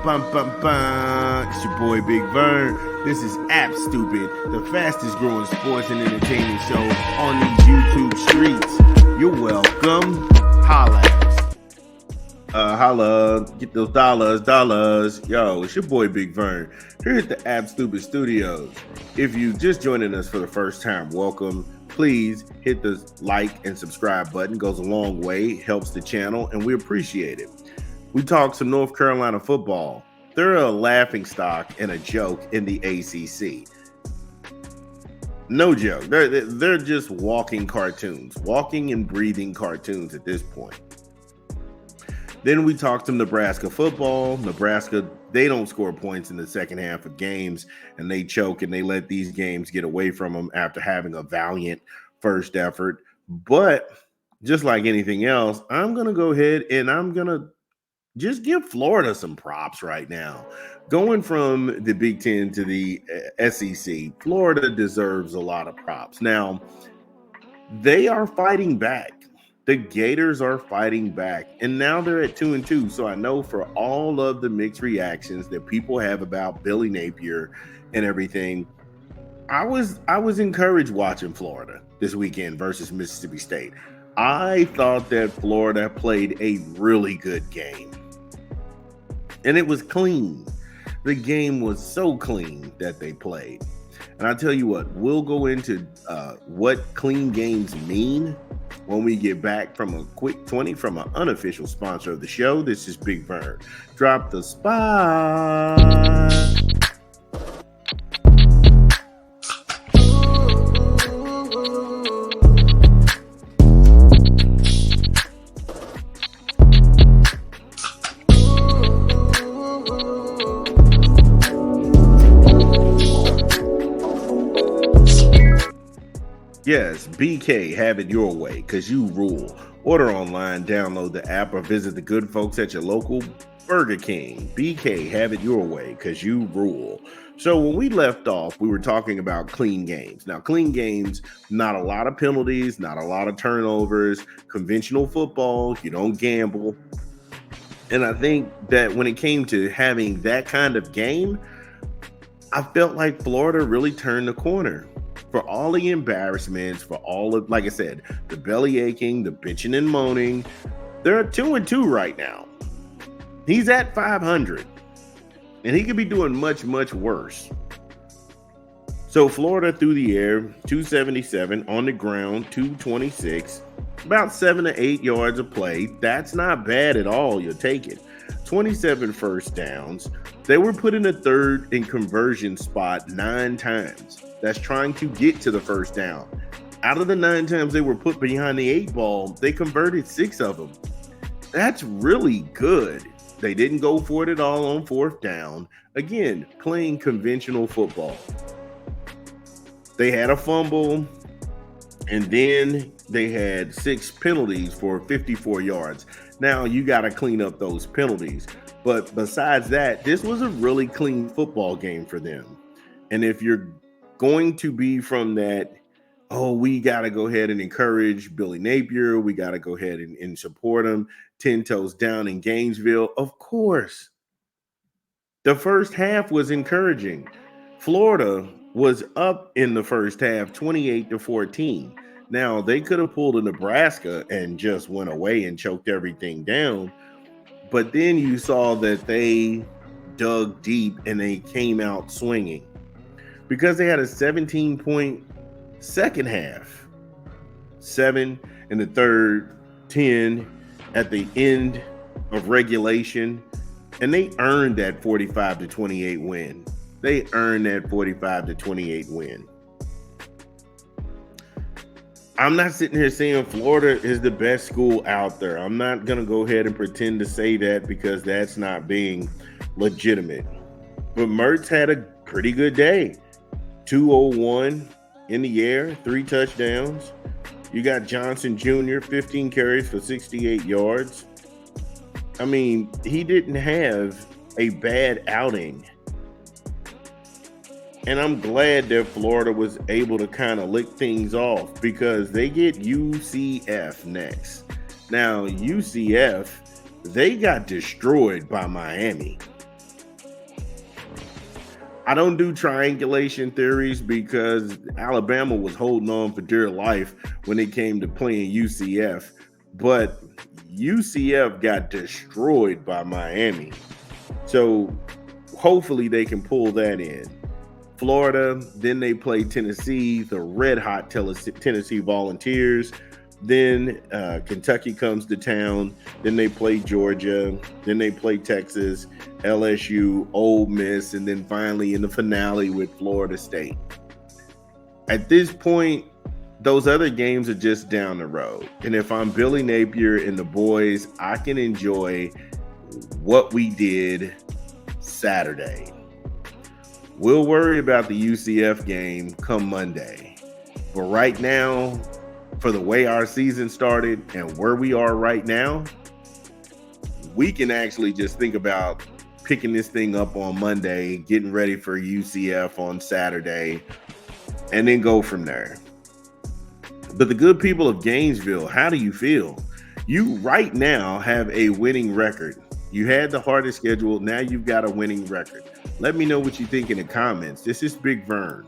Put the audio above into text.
It's your boy Big Vern. This is App Stupid, the fastest growing sports and entertainment show on these YouTube streets. You're welcome. Holla at us. Holla. Get those dollars. Yo, it's your boy Big Vern here at the App Stupid Studios. If you just joining us for the first time, welcome. Please hit the like and subscribe button. Goes a long way, helps the channel, and we appreciate it. We talk some North Carolina football. They're a laughing stock and a joke in the ACC. No joke. They're just walking cartoons, walking and breathing cartoons at this point. Then we talk some Nebraska football. Nebraska, they don't score points in the second half of games, and they choke and they let these games get away from them after having a valiant first effort. But just like anything else, I'm going to go ahead and I'm going to just give Florida some props right now. Going from the Big Ten to the SEC, Florida deserves a lot of props. Now, they are fighting back. The Gators are fighting back, and now they're at 2-2. So I know for all of the mixed reactions that people have about Billy Napier and everything, I was encouraged watching Florida this weekend versus Mississippi State. I thought that Florida played a really good game. And it was clean. The game was so clean that they played. And I tell you what, we'll go into what clean games mean when we get back from a quick 20 from an unofficial sponsor of the show. This is Big Vern. Drop the spot. Yes, BK, have it your way, because you rule. Order online, download the app, or visit the good folks at your local Burger King. BK, have it your way, because you rule. So when we left off, we were talking about clean games. Now, clean games, not a lot of penalties, not a lot of turnovers, conventional football, you don't gamble. And I think that when it came to having that kind of game, I felt like Florida really turned the corner. For all the embarrassments, for all of, like I said, the belly aching, the bitching and moaning, they're 2-2 right now. He's at 500, and he could be doing much, much worse. So Florida through the air, 277, on the ground, 226, about 7 to 8 yards of play. That's not bad at all. You'll take it. 27 first downs. They were put in a third and conversion spot 9 times. That's trying to get to the first down. Out of the 9 times they were put behind the 8 ball, they converted 6 of them. That's really good. They didn't go for it at all on 4th down. Again, playing conventional football. They had a fumble, and then they had 6 penalties for 54 yards. Now you got to clean up those penalties. But besides that, this was a really clean football game for them. And if you're going to be from that, oh, we got to go ahead and encourage Billy Napier, we got to go ahead and support him, 10 toes down in Gainesville, of course. The first half was encouraging. Florida was up in the first half 28-14. Now, they could have pulled a Nebraska and just went away and choked everything down. But then you saw that they dug deep and they came out swinging because they had a 17-point second half, 7 in the third, 10 at the end of regulation, and they earned that 45-28 win. They earned that 45-28 win. I'm not sitting here saying Florida is the best school out there. I'm not going to go ahead and pretend to say that because that's not being legitimate. But Mertz had a pretty good day. 201 in the air, 3 touchdowns. You got Johnson Jr., 15 carries for 68 yards. I mean, he didn't have a bad outing. And I'm glad that Florida was able to kind of lick things off because they get UCF next. Now, UCF, they got destroyed by Miami. I don't do triangulation theories because Alabama was holding on for dear life when it came to playing UCF, but UCF got destroyed by Miami. So hopefully they can pull that in. Florida, then they play Tennessee, the red hot Tennessee Volunteers. Then Kentucky comes to town. Then they play Georgia. Then they play Texas, LSU, Ole Miss, and then finally in the finale with Florida State. At this point, those other games are just down the road. And if I'm Billy Napier and the boys, I can enjoy what we did Saturday. We'll worry about the UCF game come Monday. But right now, for the way our season started and where we are right now, we can actually just think about picking this thing up on Monday, getting ready for UCF on Saturday, and then go from there. But the good people of Gainesville, how do you feel? You right now have a winning record. You had the hardest schedule. Now you've got a winning record. Let me know what you think in the comments. This is Big Vern.